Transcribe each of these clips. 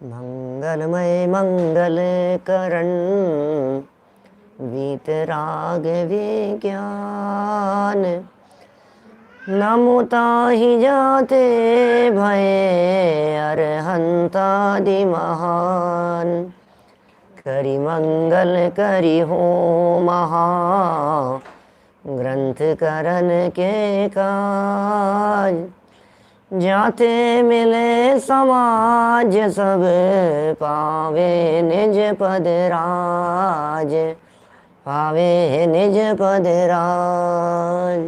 मंगलमय मंगल करण वीतराग विज्ञान। नमो ताहि जाते भय अरहंतादि महान। करि मंगल करि हो महा ग्रंथ करन के काज। जाते मिले समाज सब पावे निज पद राज। पावे निज पद राज।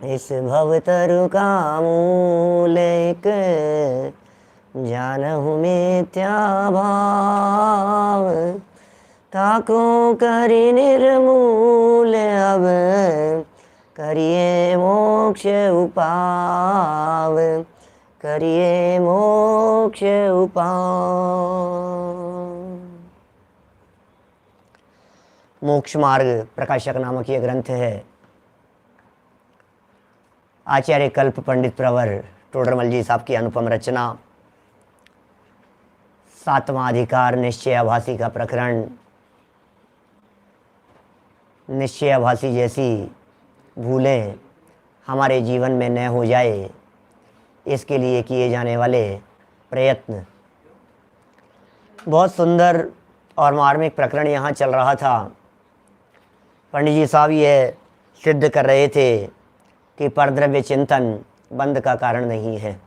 इस भवतरु का मूल एक जानहु मिथ्या भाव। ताको करि निर्मूल अब करिए मोक्ष उपाव। करिए मोक्ष उपाव। मोक्ष मार्ग प्रकाशक नामक यह ग्रंथ है। आचार्य कल्प पंडित प्रवर टोडरमल जी साहब की अनुपम रचना। 7वां अधिकार निश्चयाभासी का प्रकरण। निश्चयाभासी जैसी भूलें हमारे जीवन में न हो जाए, इसके लिए किए जाने वाले प्रयत्न। बहुत सुंदर और मार्मिक प्रकरण यहाँ चल रहा था। पंडित जी साहब ये सिद्ध कर रहे थे कि परद्रव्य चिंतन बंध का कारण नहीं है।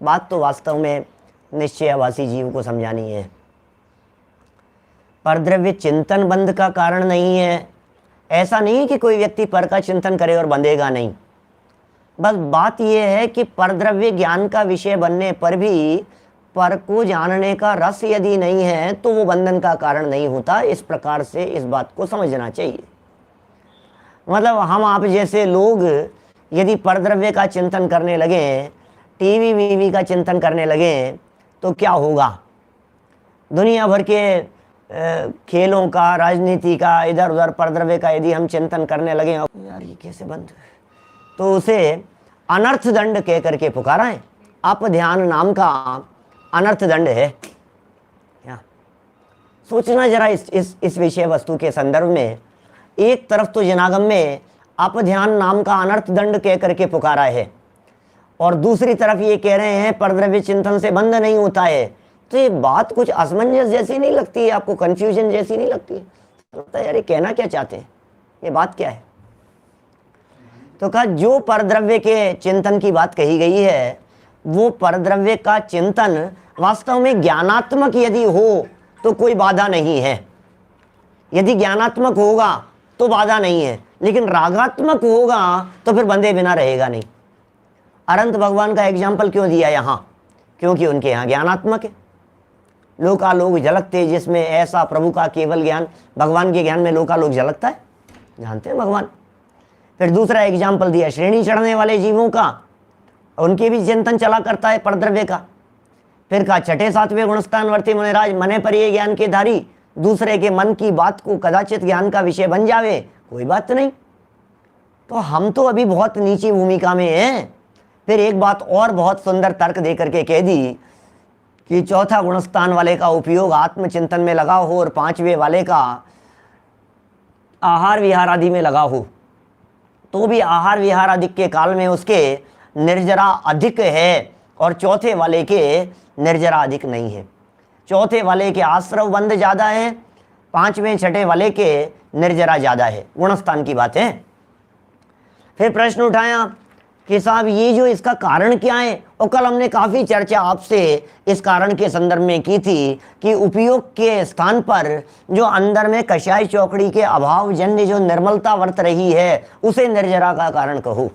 बात तो वास्तव में निश्चयाभासी जीव को समझानी है। परद्रव्य चिंतन बंध का कारण नहीं है। ऐसा नहीं कि कोई व्यक्ति पर का चिंतन करे और बंधेगा नहीं। बस बात यह है कि परद्रव्य ज्ञान का विषय बनने पर भी पर को जानने का रस यदि नहीं है तो वो बंधन का कारण नहीं होता। इस प्रकार से इस बात को समझना चाहिए। मतलब हम आप जैसे लोग यदि परद्रव्य का चिंतन करने लगे, टीवी वीवी का चिंतन करने लगे तो क्या होगा? दुनिया भर के खेलों का, राजनीति का, इधर उधर परद्रव्य का यदि हम चिंतन करने लगे, यार ये कैसे बंद, तो उसे अनर्थ दंड कह करके पुकारा है। अपध्यान नाम का अनर्थ दंड है। क्या सोचना जरा इस विषय वस्तु के संदर्भ में। एक तरफ तो जनागम में अपध्यान नाम का अनर्थ दंड कह करके पुकारा है और दूसरी तरफ ये कह रहे हैं परद्रव्य चिंतन से बंध नहीं होता है। तो ये बात कुछ असमंजस जैसी नहीं लगती है आपको? कंफ्यूजन जैसी नहीं लगती है? लगता है यार ये कहना क्या चाहते हैं, ये बात क्या है? तो कहा जो परद्रव्य के चिंतन की बात कही गई है वो परद्रव्य का चिंतन वास्तव में ज्ञानात्मक यदि हो तो कोई बाधा नहीं है। यदि ज्ञानात्मक होगा तो बाधा नहीं है, लेकिन रागात्मक होगा तो फिर बंधे बिना रहेगा नहीं। अनंत भगवान का एग्जाम्पल क्यों दिया यहाँ? क्योंकि उनके यहाँ ज्ञानात्मक है। लोकालोक झलकते जिसमें ऐसा प्रभु का केवल ज्ञान। भगवान के ज्ञान में लोकालोक झलकता है, जानते हैं भगवान। फिर दूसरा एग्जाम्पल दिया श्रेणी चढ़ने वाले जीवों का, उनके भी चिंतन चला करता है परद्रव्य का। फिर कहा छठे सातवें गुणस्थान वर्ती मुनिराज मने पर ये ज्ञान के धारी। दूसरे के मन की बात को कदाचित ज्ञान का विषय बन जावे, कोई बात नहीं। तो हम तो अभी बहुत नीची भूमिका में हैं। फिर एक बात और बहुत सुंदर तर्क दे करके कह दी कि चौथा गुणस्थान वाले का उपयोग आत्मचिंतन में लगा हो और पांचवें वाले का आहार विहार आदि में लगा हो, तो भी आहार विहार आदि के काल में उसके निर्जरा अधिक है और चौथे वाले के निर्जरा अधिक नहीं है। चौथे वाले के आश्रव बंध ज्यादा है, पांचवें छठे वाले के निर्जरा ज्यादा है। गुणस्थान की बात है। फिर प्रश्न उठाया कि साहब ये जो इसका कारण क्या है? और कल हमने काफी चर्चा आपसे इस कारण के संदर्भ में की थी कि उपयोग के स्थान पर जो अंदर में कषाय चौकड़ी के अभाव जन्य जो निर्मलता वर्त रही है उसे निर्जरा का कारण कहो।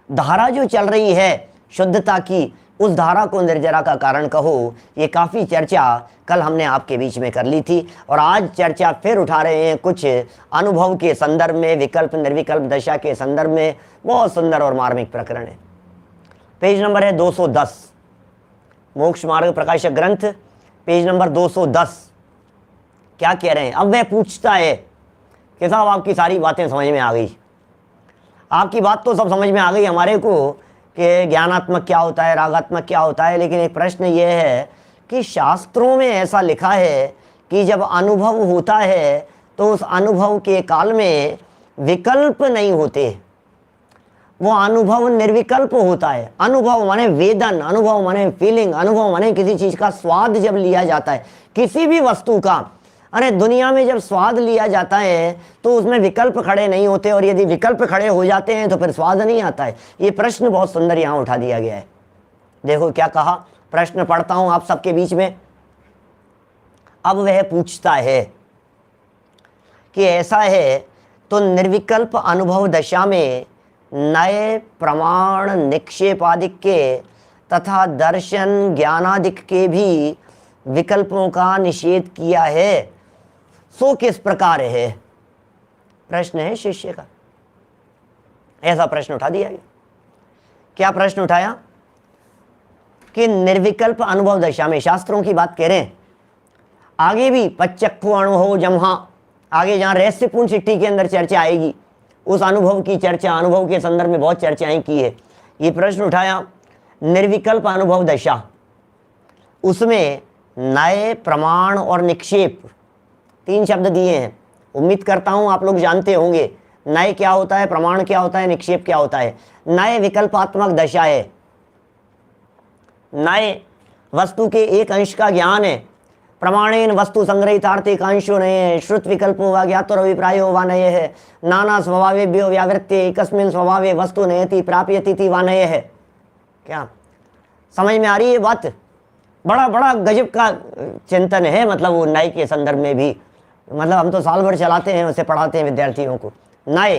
धारा जो चल रही है शुद्धता की, उस धारा को निर्जरा का कारण कहो। ये काफी चर्चा कल हमने आपके बीच में कर ली थी और आज चर्चा फिर उठा रहे हैं कुछ अनुभव के संदर्भ में, विकल्प निर्विकल्प दशा के संदर्भ में। बहुत सुंदर और मार्मिक प्रकरण है। पेज नंबर है 210, मोक्ष मार्ग प्रकाशक ग्रंथ, पेज नंबर 210। क्या कह रहे हैं? अब वह पूछता है कि साहब आपकी सारी बातें समझ में आ गई, आपकी बात तो सब समझ में आ गई हमारे को कि ज्ञानात्मक क्या होता है, रागात्मक क्या होता है, लेकिन एक प्रश्न ये है कि शास्त्रों में ऐसा लिखा है कि जब अनुभव होता है तो उस अनुभव के काल में विकल्प नहीं होते, वो अनुभव निर्विकल्प होता है। अनुभव माने वेदन, अनुभव माने फीलिंग, अनुभव माने किसी चीज का स्वाद जब लिया जाता है, किसी भी वस्तु का। अरे दुनिया में जब स्वाद लिया जाता है तो उसमें विकल्प खड़े नहीं होते, और यदि विकल्प खड़े हो जाते हैं तो फिर स्वाद नहीं आता है। ये प्रश्न बहुत सुंदर यहाँ उठा दिया गया है। देखो क्या कहा, प्रश्न पढ़ता हूं आप सबके बीच में। अब वह पूछता है कि ऐसा है तो निर्विकल्प अनुभव दशा में नए प्रमाण निक्षेपादिक के तथा दर्शन ज्ञानादिक के भी विकल्पों का निषेध किया है, सो किस प्रकार है? प्रश्न है शिष्य का। ऐसा प्रश्न उठा दिया गया। क्या प्रश्न उठाया कि निर्विकल्प अनुभव दशा में, शास्त्रों की बात कह रहे हैं, आगे भी पच्चक्षु अनुभव जम्हा, आगे जहां रहस्यपूर्ण चिट्ठी के अंदर चर्चा आएगी उस अनुभव की चर्चा, अनुभव के संदर्भ में बहुत चर्चाएं की है। ये प्रश्न उठाया निर्विकल्प अनुभव दशा, उसमें नए प्रमाण और निक्षेप, 3 शब्द दिए हैं। उम्मीद करता हूं आप लोग जानते होंगे नए क्या होता है, प्रमाण क्या होता है, निक्षेप क्या होता है। नए विकल्पात्मक दशा है, नए वस्तु के एक अंश का ज्ञान है। प्रमाणेन वस्तु संग्रहितार्थिक अंशो नए, श्रुत विकल्पो वा ज्ञातोर अभिप्रायो वा नए है, नाना स्वभावेभ्यो व्यावृत्ते एकस्मिन् स्वभावे वस्तु नयति प्राप्यति वा नए है। क्या समझ में आ रही है बात? बड़ा बड़ा गजब का चिंतन है, मतलब वो नए के संदर्भ में भी, मतलब हम तो साल भर चलाते हैं, उसे पढ़ाते हैं विद्यार्थियों को। नए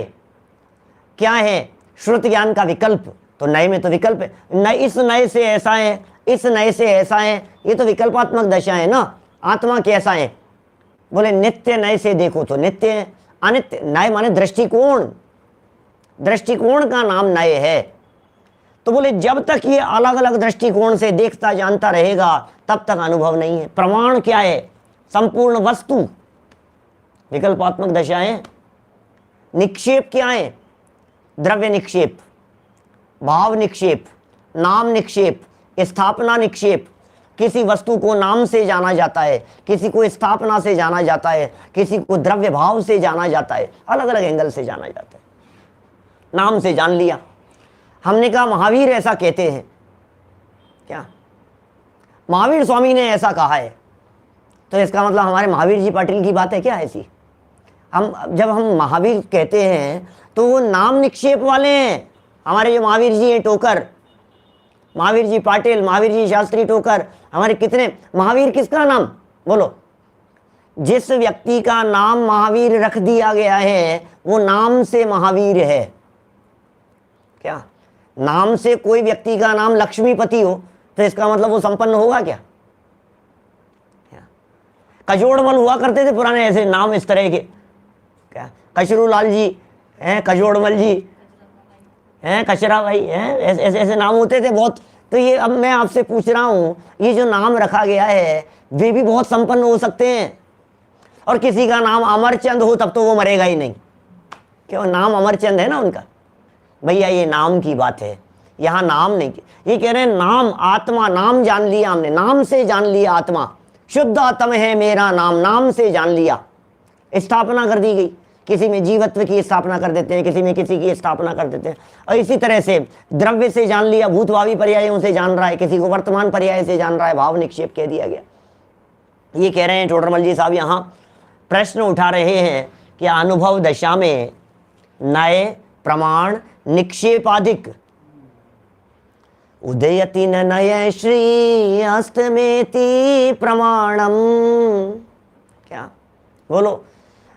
क्या है? श्रुत ज्ञान का विकल्प, तो नए में तो विकल्प है। नए, इस नए से ऐसा है, इस नए से ऐसा है, ये तो विकल्पात्मक दशा है ना। आत्मा कैसा है? बोले नित्य नए से देखो तो नित्य है, अनित्य। नए माने दृष्टिकोण, दृष्टिकोण का नाम नए है। तो बोले जब तक ये अलग अलग दृष्टिकोण से देखता जानता रहेगा तब तक अनुभव नहीं है। प्रमाण क्या है? संपूर्ण वस्तु, विकल्पात्मक दशा है। निक्षेप क्या है? द्रव्य निक्षेप, भाव निक्षेप, नाम निक्षेप, स्थापना निक्षेप। किसी वस्तु को नाम से जाना जाता है, किसी को स्थापना से जाना जाता है, किसी को द्रव्य भाव से जाना जाता है, अलग अलग एंगल से जाना जाता है। नाम से जान लिया। हमने कहा महावीर ऐसा कहते हैं, क्या महावीर स्वामी ने ऐसा कहा है, तो इसका मतलब हमारे महावीर जी पाटिल की बात है क्या ऐसी? जब हम महावीर कहते हैं तो वो नाम निक्षेप वाले हैं। हमारे जो महावीर जी हैं टोकर, महावीर जी पाटिल, महावीर जी शास्त्री टोकर, हमारे कितने महावीर। किसका नाम बोलो? जिस व्यक्ति का नाम महावीर रख दिया गया है वो नाम से महावीर है। क्या नाम से कोई व्यक्ति का नाम लक्ष्मीपति हो तो इसका मतलब वो संपन्न होगा क्या? कजोड़मल हुआ करते थे पुराने ऐसे नाम इस तरह के, क्या कचरूलाल जी हैं, कजोड़मल जी हैं, कचरा भाई हैं, ऐसे ऐसे नाम होते थे बहुत। तो ये अब मैं आपसे पूछ रहा हूं, ये जो नाम रखा गया है वे भी बहुत संपन्न हो सकते हैं। और किसी का नाम अमरचंद हो तब तो वो मरेगा ही नहीं, क्यों? नाम अमरचंद है ना उनका। भैया ये नाम की बात है, यहाँ नाम नहीं। ये कह रहे हैं नाम, आत्मा, नाम जान लिया हमने, नाम से जान लिया आत्मा। शुद्ध आत्मा है मेरा नाम, नाम से जान लिया। स्थापना कर दी गई, किसी में जीवत्व की स्थापना कर देते हैं, किसी में किसी की स्थापना कर देते हैं। और इसी तरह से द्रव्य से जान लिया, भूतभावी पर्यायों से जान रहा है, किसी को वर्तमान पर्याय से जान रहा है, भाव निक्षेप कह दिया गया। ये कह रहे हैं टोडरमल जी साहब, यहाँ प्रश्न उठा रहे हैं कि अनुभव दशा में नए प्रमाण निक्षेपादिक उदयति न नय श्री अस्तमेति प्रमाणम। क्या बोलो?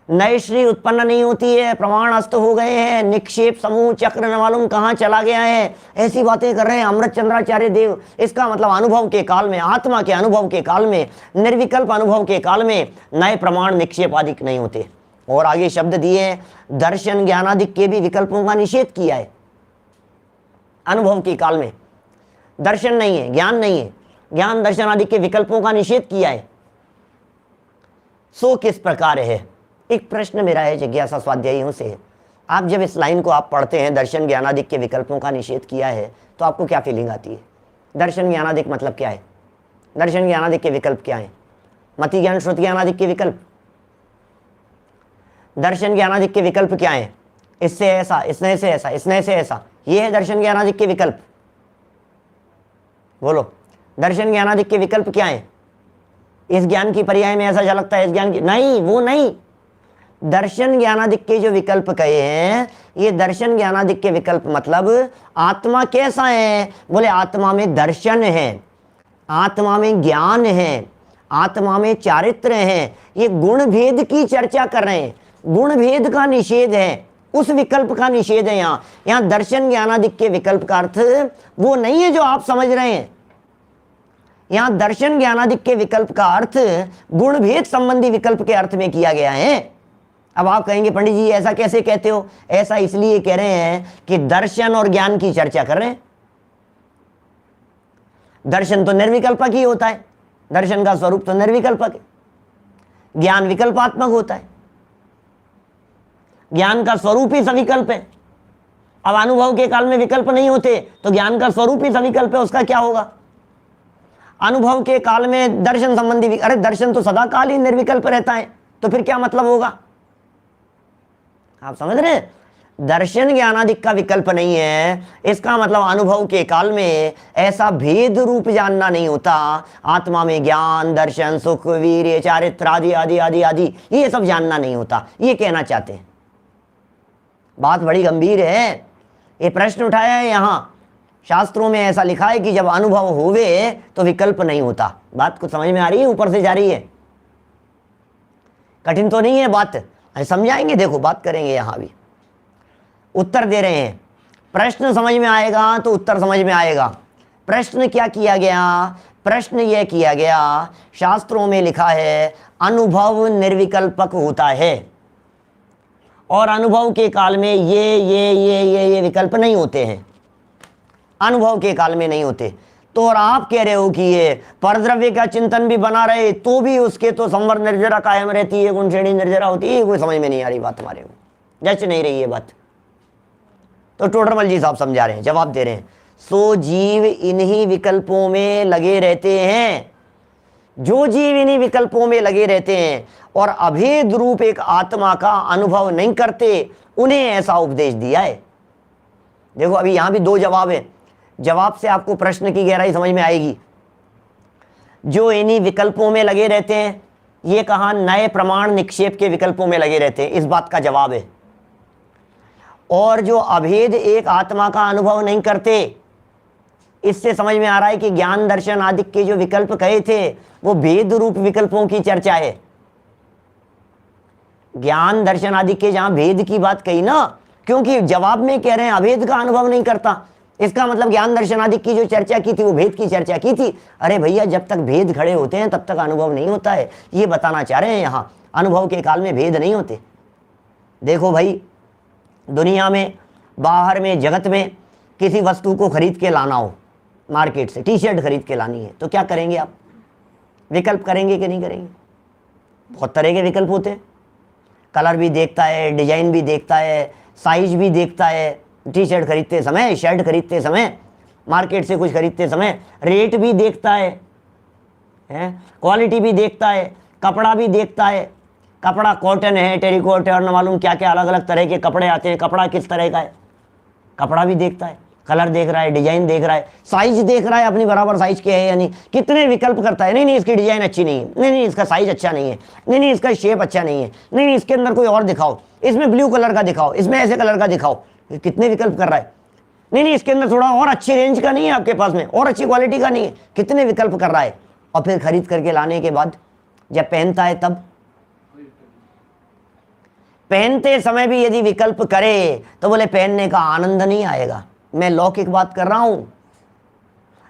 नए श्री उत्पन्न नहीं होती है, प्रमाण अस्त हो गए हैं, निक्षेप समूह चक्र न मालूम कहाँ चला गया है, ऐसी बातें कर रहे हैं अमृत चंद्राचार्य देव। इसका मतलब अनुभव के काल में, आत्मा के अनुभव के काल में, निर्विकल्प अनुभव के काल में नए प्रमाण निक्षेप आदिक नहीं होते। और आगे शब्द दिए हैं, दर्शन ज्ञानादिक के भी विकल्पों का निषेध किया है। अनुभव के काल में दर्शन नहीं है, ज्ञान नहीं है, ज्ञान दर्शन आदि के विकल्पों का निषेध किया है। सो किस प्रकार है? एक प्रश्न मेरा है जिज्ञासा स्वाध्यायियों से। आप जब इस लाइन को आप पढ़ते हैं, दर्शन ज्ञानादिक के विकल्पों का निषेध किया है, तो आपको क्या फीलिंग आती है? दर्शन ज्ञानादिक मतलब क्या है? दर्शन ज्ञानादिक के विकल्प क्या है? मति ज्ञान श्रुति ज्ञानादिक के विकल्प, दर्शन ज्ञानादिक के विकल्प क्या है? इससे ऐसा, इसने से ऐसा, इसने से ऐसा, ये है दर्शन ज्ञानादिक के विकल्प। बोलो, दर्शन ज्ञानादिक के विकल्प क्या है? इस ज्ञान की पर्याय में ऐसा झलकता है, इस ज्ञान की नहीं, वो नहीं। दर्शन ज्ञानादिक के जो विकल्प कहे हैं, ये दर्शन ज्ञानादिक के विकल्प मतलब आत्मा कैसा है? बोले आत्मा में दर्शन है, आत्मा में ज्ञान है, आत्मा में चारित्र है। ये गुण भेद की चर्चा कर रहे हैं, गुण भेद का निषेध है, उस विकल्प का निषेध है। यहां दर्शन ज्ञानादिक के विकल्प का अर्थ वो नहीं है जो आप समझ रहे हैं। यहां दर्शन ज्ञानादिक के विकल्प का अर्थ गुण भेद संबंधी विकल्प के अर्थ में किया गया है। अब आप कहेंगे पंडित जी ऐसा कैसे कहते हो? ऐसा इसलिए कह रहे हैं कि दर्शन और ज्ञान की चर्चा कर रहे हैं। दर्शन तो निर्विकल्पक ही होता है, दर्शन का स्वरूप तो निर्विकल्पक है, ज्ञान विकल्पात्मक होता है, ज्ञान का स्वरूप ही सविकल्प है। अब अनुभव के काल में विकल्प नहीं होते तो ज्ञान का स्वरूप ही सविकल्प है, उसका क्या होगा? अनुभव के काल में दर्शन संबंधी, अरे दर्शन तो सदा काल ही निर्विकल्प रहता है, तो फिर क्या मतलब होगा? आप समझ रहे हैं? दर्शन ज्ञानादिक का विकल्प नहीं है, इसका मतलब अनुभव के काल में ऐसा भेद रूप जानना नहीं होता। आत्मा में ज्ञान, दर्शन, सुख, वीर्य, चारित्र आदि आदि आदि आदि ये सब जानना नहीं होता, ये कहना चाहते हैं। बात बड़ी गंभीर है। ये प्रश्न उठाया है यहां, शास्त्रों में ऐसा लिखा है कि जब अनुभव होवे तो विकल्प नहीं होता। बात को समझ में आ रही है? ऊपर से जा रही है, कठिन तो नहीं है बात, समझाएंगे। देखो बात करेंगे, यहां भी उत्तर दे रहे हैं। प्रश्न समझ में आएगा तो उत्तर समझ में आएगा। प्रश्न क्या किया गया? प्रश्न यह किया गया, शास्त्रों में लिखा है अनुभव निर्विकल्पक होता है और अनुभव के काल में ये विकल्प नहीं होते हैं, अनुभव के काल में नहीं होते। तो और आप कह रहे हो कि ये परद्रव्य का चिंतन भी बना रहे तो भी उसके तो संवर निर्जरा कायम रहती है, गुण श्रेणी निर्जरा होती है। कोई समझ में नहीं आ रही बात, हमारे को जच नहीं रही है बात। तो टोडरमल जी साहब समझा रहे हैं, जवाब दे रहे हैं। सो जीव इन्हीं विकल्पों में लगे रहते हैं, जो जीव इन्हीं विकल्पों में लगे रहते हैं और अभेद रूप एक आत्मा का अनुभव नहीं करते, उन्हें ऐसा उपदेश दिया है। देखो अभी यहां भी दो जवाब है, जवाब से आपको प्रश्न की गहराई समझ में आएगी। जो इन्हीं विकल्पों में लगे रहते हैं, ये कहा नए प्रमाण निक्षेप के विकल्पों में लगे रहते हैं, इस बात का जवाब है। और जो अभेद एक आत्मा का अनुभव नहीं करते, इससे समझ में आ रहा है कि ज्ञान दर्शन आदि के जो विकल्प कहे थे वो भेद रूप विकल्पों की चर्चा है। ज्ञान दर्शन आदि के जहां भेद की बात कही ना, क्योंकि जवाब में कह रहे हैं अभेद का अनुभव नहीं करता, इसका मतलब ज्ञान दर्शन आदि की जो चर्चा की थी वो भेद की चर्चा की थी। अरे भैया, जब तक भेद खड़े होते हैं तब तक अनुभव नहीं होता है, ये बताना चाह रहे हैं यहां। अनुभव के काल में भेद नहीं होते। देखो भाई, दुनिया में, बाहर में, जगत में किसी वस्तु को खरीद के लाना हो मार्केट से, टी शर्ट खरीद के लानी है तो क्या करेंगे आप? विकल्प करेंगे कि नहीं करेंगे? बहुत तरह के विकल्प होते हैं, कलर भी देखता है, डिजाइन भी देखता है, साइज भी देखता है। टी शर्ट खरीदते समय, शर्ट खरीदते समय, मार्केट से कुछ खरीदते समय रेट भी देखता है, क्वालिटी भी देखता है, कपड़ा भी देखता है, कपड़ा कॉटन है, टेरिकॉट है और न मालूम क्या क्या अलग अलग तरह के कपड़े आते हैं, कपड़ा किस तरह का है, कपड़ा भी देखता है, कलर देख रहा है, डिजाइन देख रहा है, साइज देख रहा है अपनी बराबर साइज के है यानी, कितने विकल्प करता है। नहीं इसकी डिजाइन अच्छी नहीं है, नहीं इसका साइज अच्छा नहीं है, नहीं इसका शेप अच्छा नहीं है, नहीं इसके अंदर कोई और दिखाओ, इसमें ब्लू कलर का दिखाओ, इसमें ऐसे कलर का दिखाओ। कितने विकल्प कर रहा है। नहीं इसके अंदर थोड़ा और अच्छी रेंज का नहीं है आपके पास में, और अच्छी क्वालिटी का नहीं है, कितने विकल्प कर रहा है। और फिर खरीद करके लाने के बाद जब पहनता है, तब पहनते समय भी यदि विकल्प करे तो बोले पहनने का आनंद नहीं आएगा। मैं लौकिक बात कर रहा हूं।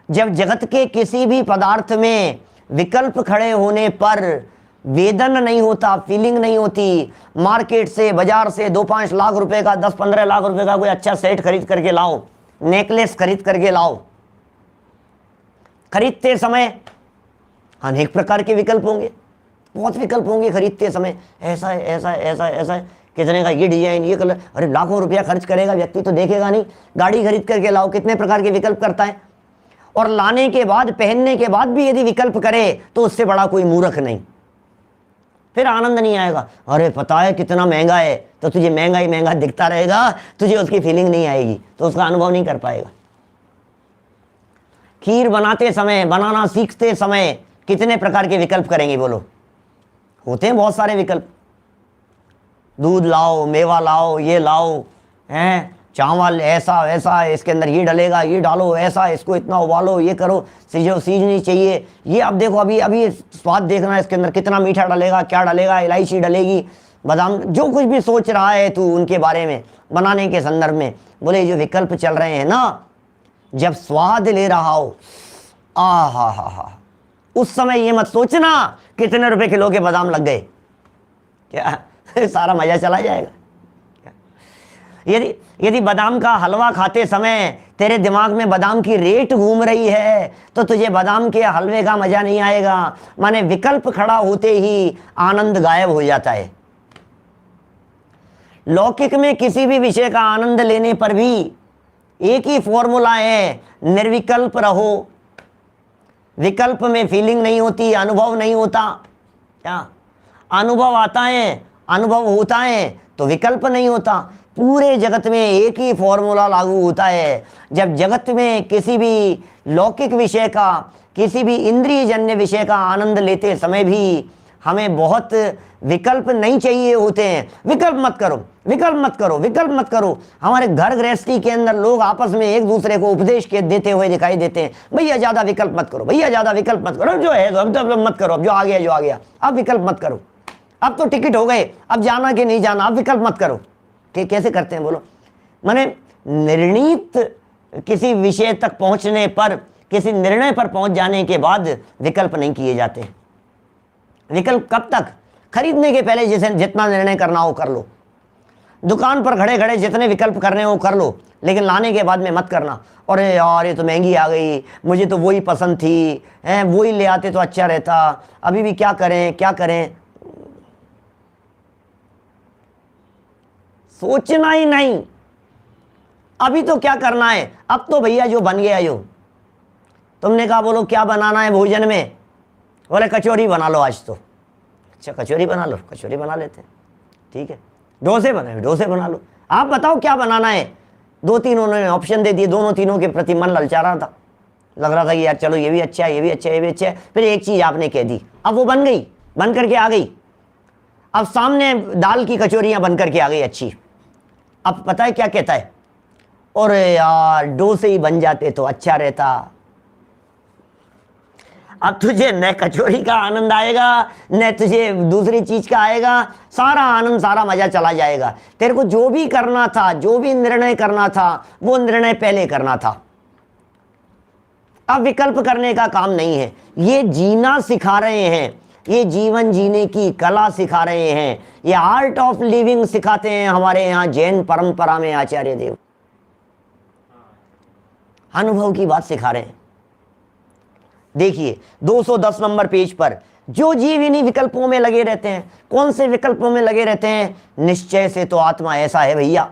जब जगत के किसी भी पदार्थ में विकल्प खड़े होने पर वेदन नहीं होता, फीलिंग नहीं होती, मार्केट से, बाजार से 2-5 लाख रुपए का, 10-15 लाख रुपए का कोई अच्छा सेट खरीद करके लाओ, नेकलेस खरीद करके लाओ, खरीदते समय अनेक प्रकार के विकल्प होंगे, बहुत विकल्प होंगे खरीदते समय। ऐसा है, ऐसा है, ऐसा है, ऐसा है, कितने का ये डिजाइन, ये कलर, अरे लाखों रुपया खर्च करेगा व्यक्ति तो देखेगा नहीं। गाड़ी खरीद करके लाओ, कितने प्रकार के विकल्प करता है, और लाने के बाद पहनने के बाद भी यदि विकल्प करे तो उससे बड़ा कोई मूर्ख नहीं। फिर आनंद नहीं आएगा। अरे पता है कितना महंगा है, तो तुझे महंगा ही महंगा दिखता रहेगा, तुझे उसकी फीलिंग नहीं आएगी, तो उसका अनुभव नहीं कर पाएगा। खीर बनाते समय, बनाना सीखते समय कितने प्रकार के विकल्प करेंगे बोलो? होते हैं बहुत सारे विकल्प। दूध लाओ, मेवा लाओ, ये लाओ, हैं चावल ऐसा वैसा, इसके अंदर ये डलेगा, ये डालो, ऐसा, इसको इतना उबालो, ये करो, सीजनी चाहिए, ये अब देखो अभी अभी स्वाद देखना है इसके अंदर कितना मीठा डलेगा, क्या डलेगा, इलायची डलेगी, बादाम, जो कुछ भी सोच रहा है तू उनके बारे में बनाने के संदर्भ में। बोले जो विकल्प चल रहे हैं ना, जब स्वाद ले रहा हो, हा, उस समय ये मत सोचना कितने रुपए किलो के बादाम लग गए, क्या सारा मजा चला जाएगा। यदि बादाम का हलवा खाते समय तेरे दिमाग में बादाम की रेट घूम रही है तो तुझे बादाम के हलवे का मजा नहीं आएगा। माने विकल्प खड़ा होते ही आनंद गायब हो जाता है। लौकिक में किसी भी विषय का आनंद लेने पर भी एक ही फॉर्मूला है, निर्विकल्प रहो। विकल्प में फीलिंग नहीं होती, अनुभव नहीं होता। क्या अनुभव आता है, अनुभव होता है तो विकल्प नहीं होता। पूरे जगत में एक ही फॉर्मूला लागू होता है। जब जगत में किसी भी लौकिक विषय का, किसी भी इंद्रिय जन्य विषय का आनंद लेते समय भी हमें बहुत विकल्प नहीं चाहिए होते हैं। विकल्प मत करो, विकल्प मत करो, विकल्प मत करो। हमारे घर गृहस्थी के अंदर लोग आपस में एक दूसरे को उपदेश के देते हुए दिखाई देते हैं, भैया ज्यादा विकल्प मत करो, भैया ज्यादा विकल्प मत करो, जो है अब तो मत करो, अब जो आ गया जो आ गया, अब विकल्प मत करो, अब तो टिकट हो गए, अब जाना कि नहीं जाना, अब विकल्प मत करो। कि कैसे करते हैं बोलो? माने निर्णीत किसी विषय तक पहुंचने पर, किसी निर्णय पर पहुंच जाने के बाद विकल्प नहीं किए जाते। विकल्प कब तक? खरीदने के पहले जैसे जितना निर्णय करना हो कर लो, दुकान पर खड़े खड़े जितने विकल्प करने हो कर लो, लेकिन लाने के बाद में मत करना, अरे यार ये तो महंगी आ गई, मुझे तो वही पसंद थी, वही ले आते तो अच्छा रहता, अभी भी क्या करें क्या करें। सोचना ही नहीं, अभी तो क्या करना है, अब तो भैया जो बन गया जो। तुमने कहा बोलो क्या बनाना है भोजन में, बोले कचौरी बना लो आज तो। अच्छा कचौरी बना लो, कचौरी बना लेते हैं, ठीक है। डोसे बनाए, डोसे बना लो। आप बताओ क्या बनाना है। दो तीन उन्होंने ऑप्शन दे दिए, दोनों तीनों के प्रति मन ललचा रहा था, लग रहा था कि यार चलो ये भी अच्छा है, ये भी अच्छा है, ये भी अच्छा है। फिर एक चीज आपने कह दी, अब वो बन गई, बन करके आ गई। अब सामने दाल की कचौरियां बन करके आ गई अच्छी। अब पता है क्या कहता है, और यार डोसे ही बन जाते तो अच्छा रहता। अब तुझे न कचौरी का आनंद आएगा, न तुझे दूसरी चीज का आएगा, सारा आनंद सारा मजा चला जाएगा। तेरे को जो भी करना था, जो भी निर्णय करना था, वो निर्णय पहले करना था। अब विकल्प करने का काम नहीं है। ये जीना सिखा रहे हैं, ये जीवन जीने की कला सिखा रहे हैं, ये आर्ट ऑफ लिविंग सिखाते हैं हमारे यहाँ जैन परंपरा में आचार्य देव। अनुभव की बात सिखा रहे हैं। देखिए 210 नंबर पेज पर, जो जीव इन्हीं विकल्पों में लगे रहते हैं। कौन से विकल्पों में लगे रहते हैं? निश्चय से तो आत्मा ऐसा है भैया,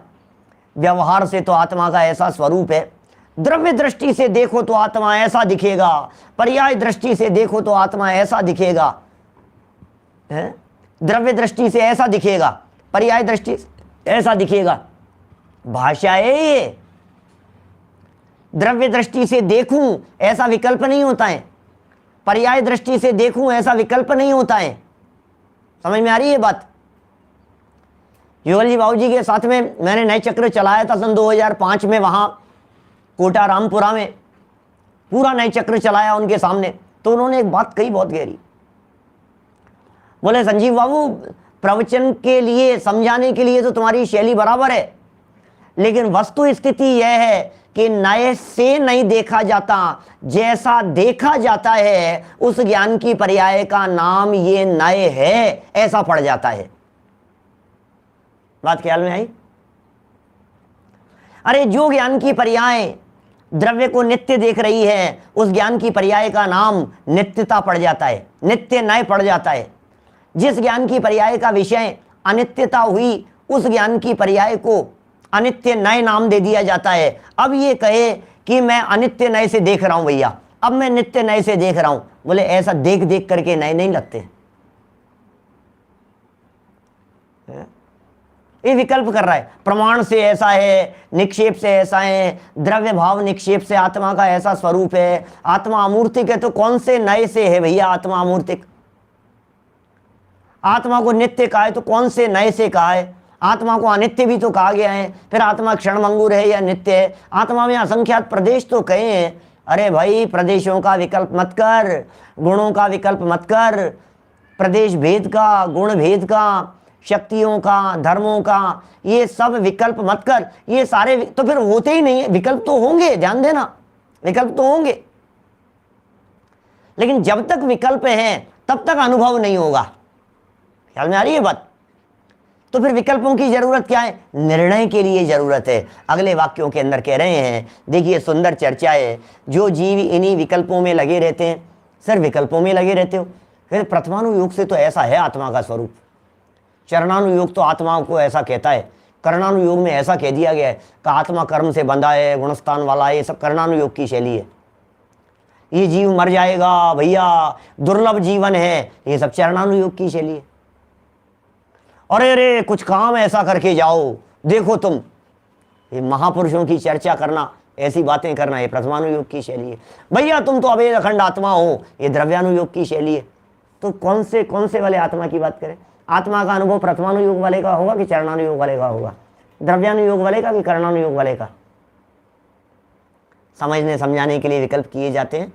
व्यवहार से तो आत्मा का ऐसा स्वरूप है, द्रव्य दृष्टि से देखो तो आत्मा ऐसा दिखेगा, पर्याय दृष्टि से देखो तो आत्मा ऐसा दिखेगा, है? द्रव्य दृष्टि से ऐसा दिखेगा, पर्याय दृष्टि से ऐसा दिखेगा। भाषा है ये। द्रव्य दृष्टि से देखूं ऐसा विकल्प नहीं होता है, पर्याय दृष्टि से देखूं ऐसा विकल्प नहीं होता है। समझ में आ रही है बात? युगल जी बाबू जी के साथ में मैंने नए चक्र चलाया था सन 2005 में, वहां कोटा रामपुरा में पूरा नए चक्र चलाया उनके सामने। तो उन्होंने एक बात कही बहुत गहरी। बोले संजीव बाबू, प्रवचन के लिए, समझाने के लिए तो तुम्हारी शैली बराबर है, लेकिन वस्तु स्थिति यह है कि नए से नहीं देखा जाता, जैसा देखा जाता है उस ज्ञान की पर्याय का नाम ये नए है, ऐसा पड़ जाता है। बात ख्याल में आई? अरे जो ज्ञान की पर्याय द्रव्य को नित्य देख रही है, उस ज्ञान की पर्याय का नाम नित्यता पड़ जाता है, नित्य नए पड़ जाता है। जिस ज्ञान की पर्याय का विषय अनित्यता हुई, उस ज्ञान की पर्याय को अनित्य नए नाम दे दिया जाता है। अब ये कहे कि मैं अनित्य नए से देख रहा हूं भैया, अब मैं नित्य नए से देख रहा हूं, बोले ऐसा देख देख करके नए नहीं लगते। ये विकल्प कर रहा है, प्रमाण से ऐसा है, निक्षेप से ऐसा है, द्रव्य भाव निक्षेप से आत्मा का ऐसा स्वरूप है, आत्मा अमूर्तिक है, तो कौन से नए से है भैया आत्मा अमूर्तिक? आत्मा को नित्य कहा है तो कौन से नए से कहा है? आत्मा को अनित्य भी तो कहा गया है, फिर आत्मा क्षणभंगुर है या नित्य है? आत्मा में असंख्यात प्रदेश तो कहे हैं। अरे भाई, प्रदेशों का विकल्प मत कर, गुणों का विकल्प मत कर, प्रदेश भेद का, गुण भेद का, शक्तियों का, धर्मों का, ये सब विकल्प मत कर। ये सारे तो फिर होते ही नहीं है। विकल्प तो होंगे, ध्यान देना, विकल्प तो होंगे, लेकिन जब तक विकल्प है तब तक अनुभव नहीं होगा। ख्याल में आ रही है बात? तो फिर विकल्पों की जरूरत क्या है? निर्णय के लिए जरूरत है। अगले वाक्यों के अंदर कह रहे हैं, देखिए सुंदर चर्चा है, जो जीव इन्हीं विकल्पों में लगे रहते हैं। सर विकल्पों में लगे रहते हो? फिर प्रथमानुयोग से तो ऐसा है आत्मा का स्वरूप, चरणानुयोग तो आत्मा को ऐसा कहता है, कर्णानुयोग में ऐसा कह दिया गया है कि आत्मा कर्म से बंधा है, गुणस्थान वाला है, ये सब कर्णानुयोग की शैली है। ये जीव मर जाएगा भैया, दुर्लभ जीवन है, ये सब चरणानुयोग की शैली है। अरे अरे कुछ काम ऐसा करके जाओ, देखो तुम, ये महापुरुषों की चर्चा करना, ऐसी बातें करना, ये प्रथमानुयोग की शैली है। भैया तुम तो अभेद अखंड आत्मा हो, ये द्रव्यानुयोग की शैली है। तो कौन से वाले आत्मा की बात करें? आत्मा का अनुभव प्रथमानुयोग वाले का होगा कि चरणानुयोग वाले का होगा? द्रव्यानुयोग वाले का कि कर्णानुयोग वाले का? समझने समझाने के लिए विकल्प किए जाते हैं।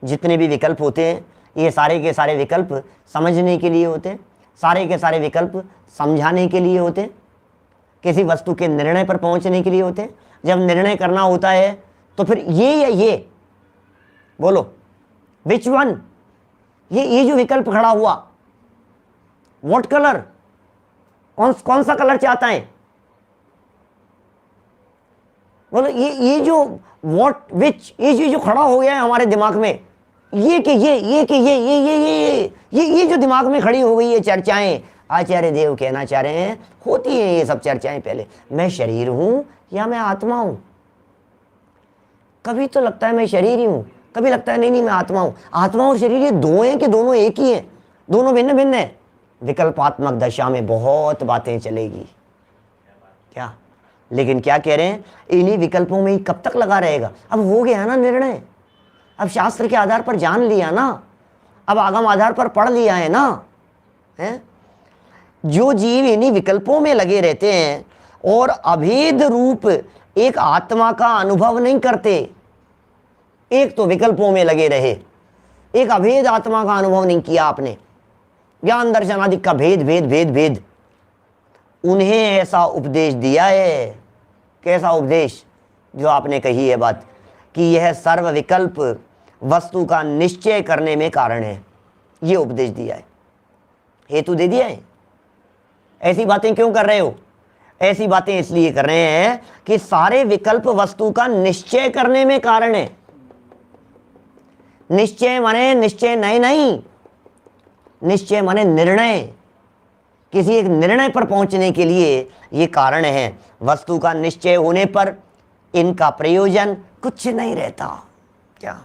जितने भी विकल्प होते हैं ये सारे के सारे विकल्प समझने के लिए होते हैं, सारे के सारे विकल्प समझाने के लिए होते हैं, किसी वस्तु के निर्णय पर पहुंचने के लिए होते हैं। जब निर्णय करना होता है तो फिर ये या ये, बोलो विच वन? ये जो विकल्प खड़ा हुआ, व्हाट कलर, कौन सा कलर चाहता है? बोलो ये जो व्हाट विच, ये जो खड़ा हो गया है हमारे दिमाग में, ये कि ये जो दिमाग में खड़ी हो गई है चर्चाएं, आचार्य देव कहना चाह रहे हैं होती हैं ये सब चर्चाएं। पहले मैं शरीर हूं या मैं आत्मा हूं? कभी तो लगता है मैं शरीर ही हूं, कभी लगता है नहीं मैं आत्मा हूं। आत्मा और शरीर ये दो हैं कि दोनों एक ही हैं? दोनों भिन्न भिन्न है। विकल्पात्मक दशा में बहुत बातें चलेगी क्या, लेकिन क्या कह रहे हैं, इन्हीं विकल्पों में ही कब तक लगा रहेगा? अब हो गया ना निर्णय, अब शास्त्र के आधार पर जान लिया ना, अब आगम आधार पर पढ़ लिया है ना, है? जो जीव इन्हीं विकल्पों में लगे रहते हैं और अभेद रूप एक आत्मा का अनुभव नहीं करते, एक तो विकल्पों में लगे रहे, एक अभेद आत्मा का अनुभव नहीं किया आपने, ज्ञान दर्शन आदि का भेद भेद भेद भेद, उन्हें ऐसा उपदेश दिया है। कैसा उपदेश? जो आपने कही है बात कि यह सर्व विकल्प वस्तु का निश्चय करने में कारण है, ये उपदेश दिया है, हेतु दे दिया है। ऐसी बातें क्यों कर रहे हो? ऐसी बातें इसलिए कर रहे हैं कि सारे विकल्प वस्तु का निश्चय करने में कारण है। निश्चय माने निश्चय नहीं, निश्चय माने निर्णय, किसी एक निर्णय पर पहुंचने के लिए ये कारण है। वस्तु का निश्चय होने पर इनका प्रयोजन कुछ नहीं रहता। क्या?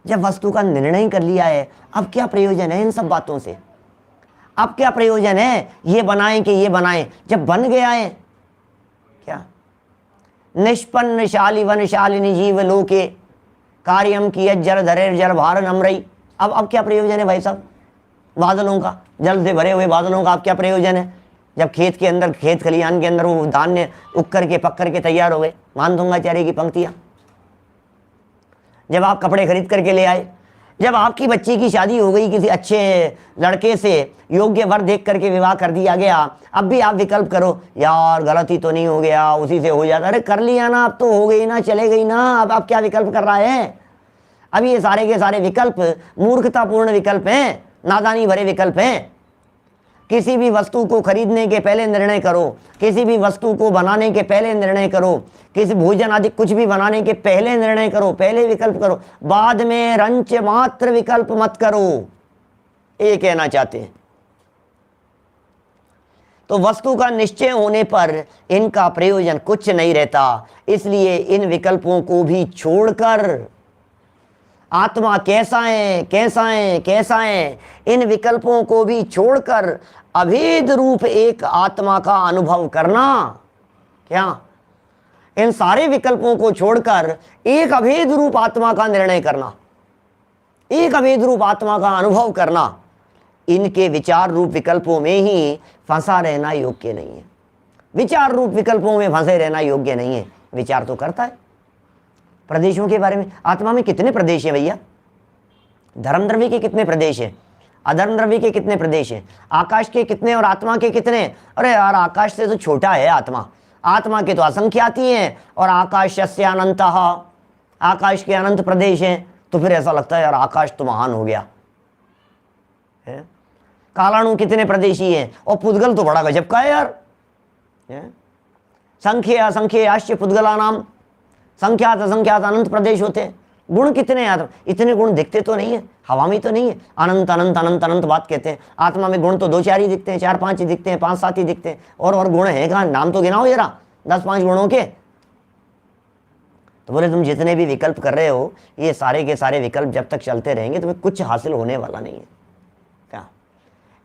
जब वस्तु का निर्णय कर लिया है, अब क्या प्रयोजन है इन सब बातों से? अब क्या प्रयोजन है ये बनाएं कि ये बनाएं, जब बन गया है? क्या? निष्पन्न शाली वन शालिनी जीव लोके कार्यम कियत जल धरे जल भार नम्रई। अब क्या प्रयोजन है भाई साहब? बादलों का, जल से भरे हुए बादलों का अब क्या प्रयोजन है? जब खेत के अंदर, खेत खलिहान के अंदर वो धान्य उग करके पक करके तैयार हो गए, मान दूंगा चारे की पंक्तियां। जब आप कपड़े खरीद करके ले आए, जब आपकी बच्ची की शादी हो गई, किसी अच्छे लड़के से योग्य वर देख करके विवाह कर दिया गया, अब भी आप विकल्प करो, यार गलती तो नहीं हो गया, उसी से हो जाता। अरे कर लिया ना, अब तो हो गई ना, चले गई ना, अब आप क्या विकल्प कर रहा है? अब ये सारे के सारे विकल्प मूर्खतापूर्ण विकल्प हैं, नादानी भरे विकल्प हैं। किसी भी वस्तु को खरीदने के पहले निर्णय करो, किसी भी वस्तु को बनाने के पहले निर्णय करो, किसी भोजन आदि कुछ भी बनाने के पहले निर्णय करो, पहले विकल्प करो, बाद में रंच मात्र विकल्प मत करो। ये कहना चाहते हैं। तो वस्तु का निश्चय होने पर इनका प्रयोजन कुछ नहीं रहता। इसलिए इन विकल्पों को भी छोड़कर आत्मा कैसा है, कैसा है, कैसा है, इन विकल्पों को भी छोड़कर अभेद रूप एक आत्मा का अनुभव करना। क्या? इन सारे विकल्पों को छोड़कर एक अभेद रूप आत्मा का निर्णय करना, एक अभेद रूप आत्मा का अनुभव करना, इनके विचार रूप विकल्पों में ही फंसा रहना योग्य नहीं है। विचार रूप विकल्पों में फंसे रहना योग्य नहीं है। विचार तो करता है प्रदेशों के बारे में। आत्मा में कितने प्रदेश हैं भैया? धर्म द्रव्य के कितने प्रदेश हैं? अधर्म द्रव्य के कितने प्रदेश हैं? आकाश के कितने और आत्मा के कितने? अरे यार, आकाश से तो छोटा है आत्मा। आत्मा के तो असंख्याती हैं और आकाशस्य अनंतः, आकाश के अनंत प्रदेश हैं। तो फिर ऐसा लगता है यार आकाश तो महान हो गया है? कालाणु कितने प्रदेशी हैं? और पुद्गल तो बड़ा गजब का है यार। संख्य असंख्य आश्चर्य पुद्गला नाम, संख्यात असंख्यात अनंत प्रदेश होते हैं। गुण कितने हैं? इतने गुण दिखते तो नहीं है, हवा में तो नहीं है। अनंत अनंत अनंत अनंत बात कहते हैं। आत्मा में गुण तो 2-4 ही दिखते हैं, 4-5 ही दिखते हैं, 5-7 ही दिखते हैं। और गुण है कहाँ? नाम तो गिनाओ जरा 10-5 गुणों के। तो बोले तुम जितने भी विकल्प कर रहे हो, ये सारे के सारे विकल्प जब तक चलते रहेंगे तुम्हें कुछ हासिल होने वाला नहीं है। क्या?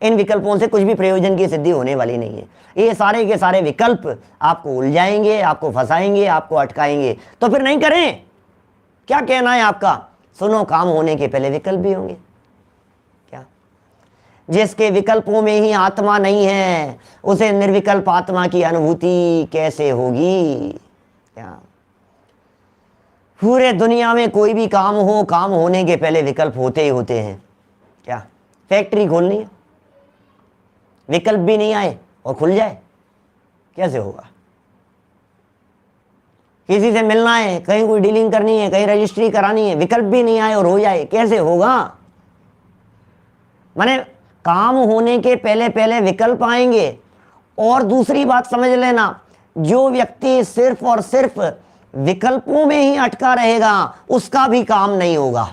इन विकल्पों से कुछ भी प्रयोजन की सिद्धि होने वाली नहीं है। ये सारे के सारे विकल्प आपको उलझाएंगे, आपको फंसाएंगे, आपको अटकाएंगे। तो फिर नहीं करें। क्या कहना है आपका? सुनो, काम होने के पहले विकल्प भी होंगे। क्या? जिसके विकल्पों में ही आत्मा नहीं है, उसे निर्विकल्प आत्मा की अनुभूति कैसे होगी? क्या? पूरे दुनिया में कोई भी काम हो, काम होने के पहले विकल्प होते ही होते हैं। क्या? फैक्ट्री खोलनी है, विकल्प भी नहीं आए और खुल जाए, कैसे होगा? किसी से मिलना है, कहीं कोई डीलिंग करनी है, कहीं रजिस्ट्री करानी है, विकल्प भी नहीं आए और हो जाए, कैसे होगा? माने काम होने के पहले पहले विकल्प आएंगे। और दूसरी बात समझ लेना, जो व्यक्ति सिर्फ और सिर्फ विकल्पों में ही अटका रहेगा उसका भी काम नहीं होगा।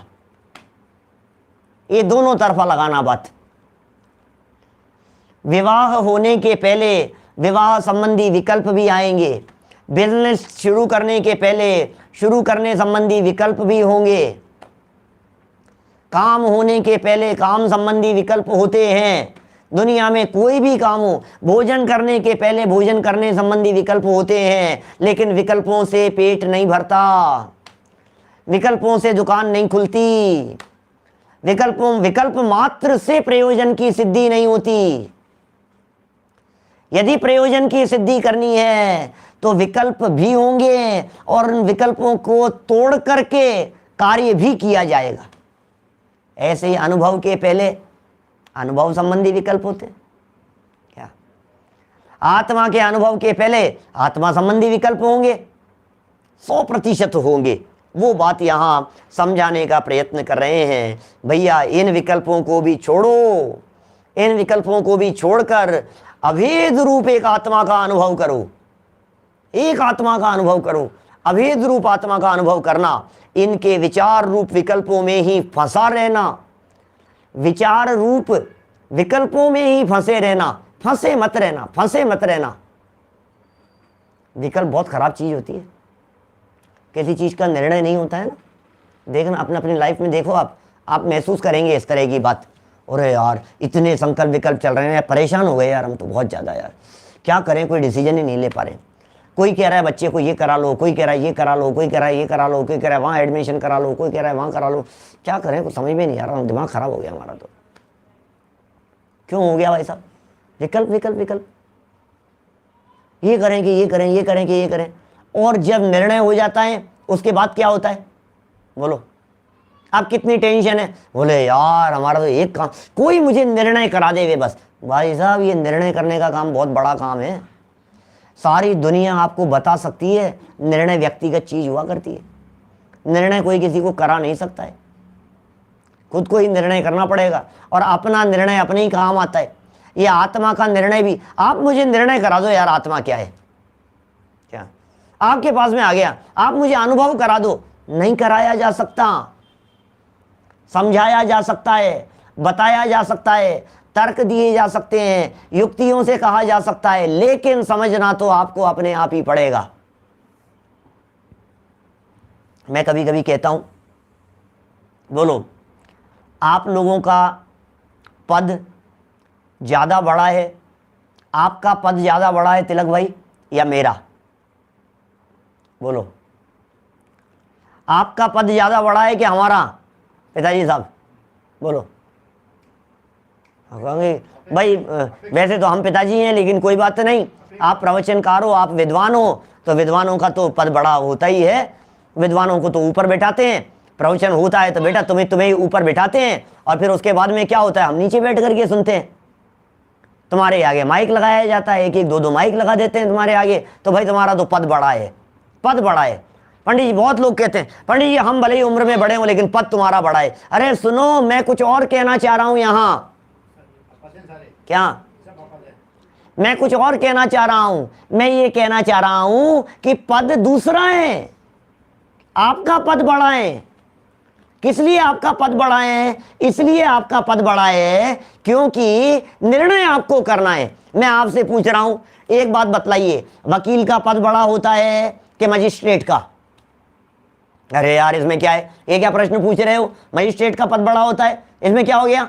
ये दोनों तरफा लगाना बात। विवाह होने के पहले विवाह संबंधी विकल्प भी आएंगे। बिजनेस शुरू करने के पहले शुरू करने संबंधी विकल्प भी होंगे। काम होने के पहले काम संबंधी विकल्प होते हैं। दुनिया में कोई भी काम हो, भोजन करने के पहले भोजन करने संबंधी विकल्प होते हैं। लेकिन विकल्पों से पेट नहीं भरता, विकल्पों से दुकान नहीं खुलती, विकल्प मात्र से प्रयोजन की सिद्धि नहीं होती। यदि प्रयोजन की सिद्धि करनी है तो विकल्प भी होंगे और उन विकल्पों को तोड़ करके कार्य भी किया जाएगा। ऐसे ही अनुभव के पहले अनुभव संबंधी विकल्प होते। क्या? आत्मा के अनुभव के पहले आत्मा संबंधी विकल्प होंगे, 100% होंगे। वो बात यहां समझाने का प्रयत्न कर रहे हैं। भैया इन विकल्पों को भी छोड़ो, इन विकल्पों को भी छोड़कर अभेद रूप एक आत्मा का अनुभव करो, एक आत्मा का अनुभव करो। अभेद रूप आत्मा का अनुभव करना, इनके विचार रूप विकल्पों में ही फंसा रहना, विचार रूप विकल्पों में ही फंसे रहना, फंसे मत रहना, फंसे मत रहना। विकल्प बहुत खराब चीज होती है। किसी चीज का निर्णय नहीं होता है ना, देखना अपने अपनी लाइफ में देखो, आप महसूस करेंगे इस तरह की बात। अरे यार इतने संकल्प विकल्प चल रहे हैं, परेशान हो गए यार हम तो बहुत ज़्यादा यार, क्या करें, कोई डिसीजन ही नहीं ले पा रहे। कोई कह रहा है बच्चे को ये करा लो, कोई कह रहा है ये करा लो, कोई कह रहा है ये करा लो, कोई कह रहा है वहाँ एडमिशन करा लो, कोई कह रहा है वहाँ करा लो। क्या करें, कुछ समझ में नहीं आ रहा, दिमाग खराब हो गया हमारा। तो क्यों हो गया भाई साहब? विकल्प विकल्प विकल्प, ये करें कि ये करें, ये करें कि ये करें। और जब निर्णय हो जाता है उसके बाद क्या होता है बोलो? आप कितनी टेंशन है, बोले यार हमारा तो एक काम, कोई मुझे निर्णय करा देवे बस। भाई साहब ये निर्णय करने का काम बहुत बड़ा काम है। सारी दुनिया आपको बता सकती है, निर्णय व्यक्तिगत चीज हुआ करती है। निर्णय कोई किसी को करा नहीं सकता है, खुद को ही निर्णय करना पड़ेगा। और अपना निर्णय अपने ही काम आता है। ये आत्मा का निर्णय भी, आप मुझे निर्णय करा दो यार आत्मा क्या है, क्या आपके पास में आ गया, आप मुझे अनुभव करा दो, नहीं कराया जा सकता। समझाया जा सकता है, बताया जा सकता है, तर्क दिए जा सकते हैं, युक्तियों से कहा जा सकता है, लेकिन समझना तो आपको अपने आप ही पड़ेगा। मैं कभी कभी कहता हूं, बोलो आप लोगों का पद ज़्यादा बड़ा है, आपका पद ज़्यादा बड़ा है तिलक भाई, या मेरा? बोलो, आपका पद ज़्यादा बड़ा है कि हमारा? पिताजी साहब बोलो। कहेंगे भाई वैसे तो हम पिताजी हैं, लेकिन कोई बात नहीं, आप प्रवचनकार हो, आप विद्वान हो, तो विद्वानों का तो पद बड़ा होता ही है। विद्वानों को तो ऊपर बैठाते हैं, प्रवचन होता है तो बेटा तुम्हें ऊपर बैठाते हैं, और फिर उसके बाद में क्या होता है, हम नीचे बैठ करके सुनते हैं। तुम्हारे आगे माइक लगाया जाता है, एक एक दो दो माइक लगा देते हैं तुम्हारे आगे, तो भाई तुम्हारा तो पद बड़ा है, पद बड़ा है। पंडित जी, बहुत लोग कहते हैं पंडित जी हम भले ही उम्र में बड़े हों लेकिन पद तुम्हारा बड़ा है। अरे सुनो, मैं कुछ और कहना चाह रहा हूं यहाँ। क्या? मैं कुछ और कहना चाह रहा हूं। मैं ये कहना चाह रहा हूं कि पद दूसरा है, आपका पद बड़ा है। किस लिए आपका पद बड़ा है? इसलिए आपका पद बड़ा है क्योंकि निर्णय आपको करना है। मैं आपसे पूछ रहा हूं, एक बात बतलाइए, वकील का पद बड़ा होता है कि मजिस्ट्रेट का? अरे यार इसमें क्या है, ये क्या प्रश्न पूछ रहे हो? मजिस्ट्रेट का पद बड़ा होता है, इसमें क्या हो गया?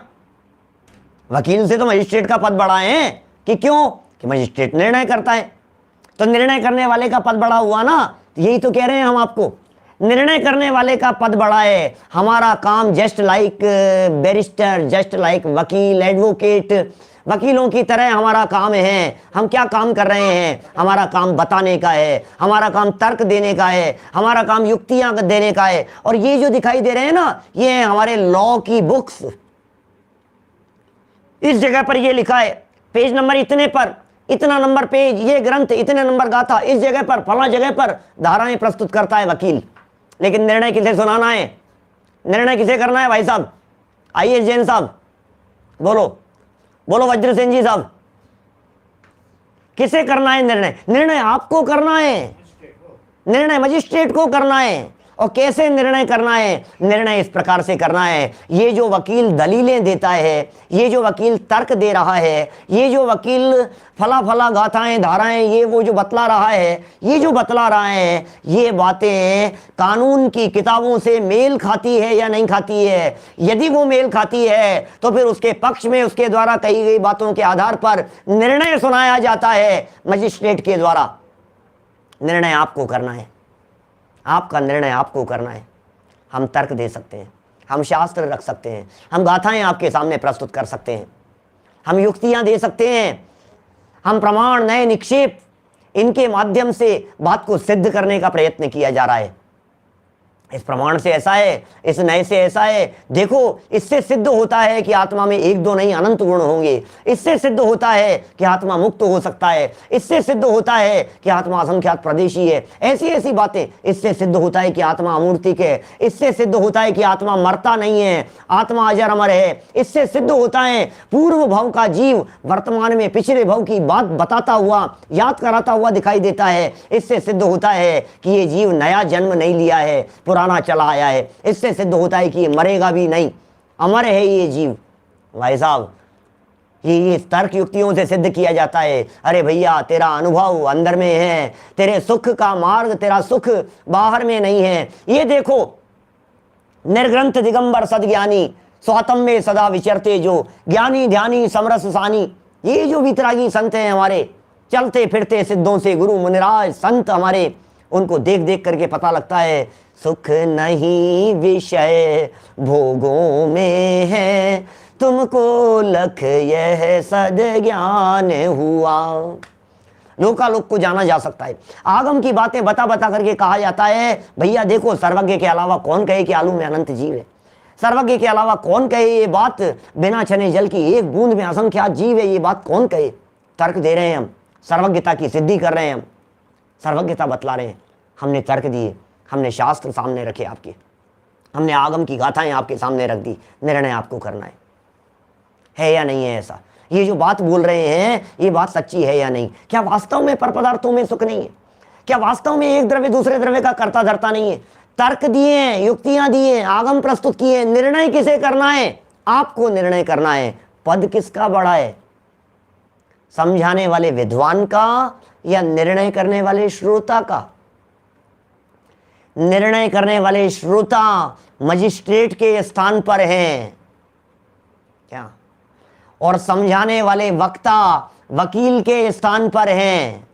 वकील से तो मजिस्ट्रेट का पद बड़ा है। कि क्यों? कि मजिस्ट्रेट निर्णय करता है, तो निर्णय करने वाले का पद बड़ा हुआ ना। यही तो कह रहे हैं हम आपको, निर्णय करने वाले का पद बड़ा है। हमारा काम just like barrister, just like वकील, एडवोकेट, वकीलों की तरह हमारा काम है। हम क्या काम कर रहे हैं? हमारा काम बताने का है, हमारा काम तर्क देने का है, हमारा काम युक्तियां देने का है। और ये जो दिखाई दे रहे हैं ना, ये है हमारे लॉ की बुक्स। इस जगह पर ये लिखा है, पेज नंबर इतने पर, इतना नंबर पेज, ये ग्रंथ इतने नंबर गाथा, इस जगह पर फला जगह पर धाराएं प्रस्तुत करता है वकील। लेकिन निर्णय किसे सुनाना है? निर्णय किसे करना है भाई साहब? आइए जैन साहब बोलो, बोलो वज्रसेन जी साहब, किसे करना है निर्णय? निर्णय आपको करना है, निर्णय मजिस्ट्रेट को करना है। और कैसे निर्णय करना है? निर्णय इस प्रकार से करना है, ये जो वकील दलीलें देता है, ये जो वकील तर्क दे रहा है, ये जो वकील फला फला गाथाएं धाराएं ये वो जो बतला रहा है, ये जो बतला रहा है, ये बातें कानून की किताबों से मेल खाती है या नहीं खाती है? यदि वो मेल खाती है तो फिर उसके पक्ष में उसके द्वारा कही गई बातों के आधार पर निर्णय सुनाया जाता है मजिस्ट्रेट के द्वारा। निर्णय आपको करना है, आपका निर्णय आपको करना है। हम तर्क दे सकते हैं, हम शास्त्र रख सकते हैं, हम गाथाएं आपके सामने प्रस्तुत कर सकते हैं, हम युक्तियां दे सकते हैं, हम प्रमाण, नए निक्षेप, इनके माध्यम से बात को सिद्ध करने का प्रयत्न किया जा रहा है। इस प्रमाण से ऐसा है, इस नए से ऐसा है। देखो, इससे सिद्ध होता है कि आत्मा में एक दो नहीं अनंत गुण होंगे। इससे सिद्ध होता है कि आत्मा मुक्त हो सकता है। इससे सिद्ध होता है कि आत्मा असंख्यात प्रदेशी है। ऐसी ऐसी बातें। इससे सिद्ध होता है कि आत्मा अमूर्तिक है। इससे सिद्ध होता है कि आत्मा मरता नहीं है, आत्मा अजर अमर है। इससे सिद्ध होता है पूर्व भव का जीव वर्तमान में पिछले भव की बात बताता हुआ, याद कराता हुआ दिखाई देता है। इससे सिद्ध होता है कि ये जीव नया जन्म नहीं लिया है, पुराना चला आया है। इससे सिद्ध होता है कि ये मरेगा भी नहीं, अमर है ये जीव। भाई साहब, ये तर्क युक्तियों से सिद्ध किया जाता है। अरे भैया, तेरा अनुभव अंदर में है, तेरे सुख का मार्ग, तेरा सुख बाहर में नहीं है। ये देखो, निर्ग्रंथ दिगंबर सदज्ञानी स्वातम में सदा विचरते जो, ज्ञानी ध्यानी समरस सानी। ये जो वितरागी संत हैं हमारे, चलते फिरते सिद्धों से गुरु मुनिराज संत हमारे, उनको देख देख करके पता लगता है सुख नहीं विषय भोगों में है, तुमको लख यह सद ज्ञान हुआ। लोकालोक को जाना जा सकता है। आगम की बातें बता बता करके कहा जाता है, भैया देखो, सर्वज्ञ के अलावा कौन कहे कि आलू में अनंत जीव है? सर्वज्ञ के अलावा कौन कहे ये बात? बिना छने जल की एक बूंद में असंख्यात जीव है, ये बात कौन कहे? तर्क दे रहे हैं हम, सर्वज्ञता की सिद्धि कर रहे हैं हम, सर्वज्ञता बतला रहे हैं। हमने तर्क दिए, हमने शास्त्र सामने रखे आपके, हमने आगम की गाथाएं आपके सामने रख दी। निर्णय आपको करना है या नहीं है ऐसा? ये जो बात बोल रहे हैं, ये बात सच्ची है या नहीं? क्या वास्तव में पर पदार्थों में सुख नहीं है? क्या वास्तव में एक द्रव्य दूसरे द्रव्य का कर्ता धर्ता नहीं है? तर्क दिए हैं, युक्तियां दिए हैं, आगम प्रस्तुत किए हैं। निर्णय किसे करना है? आपको निर्णय करना है। पद किसका बड़ा है, समझाने वाले विद्वान का या निर्णय करने वाले श्रोता का? निर्णय करने वाले श्रोता मजिस्ट्रेट के स्थान पर हैं क्या, और समझाने वाले वक्ता वकील के स्थान पर हैं।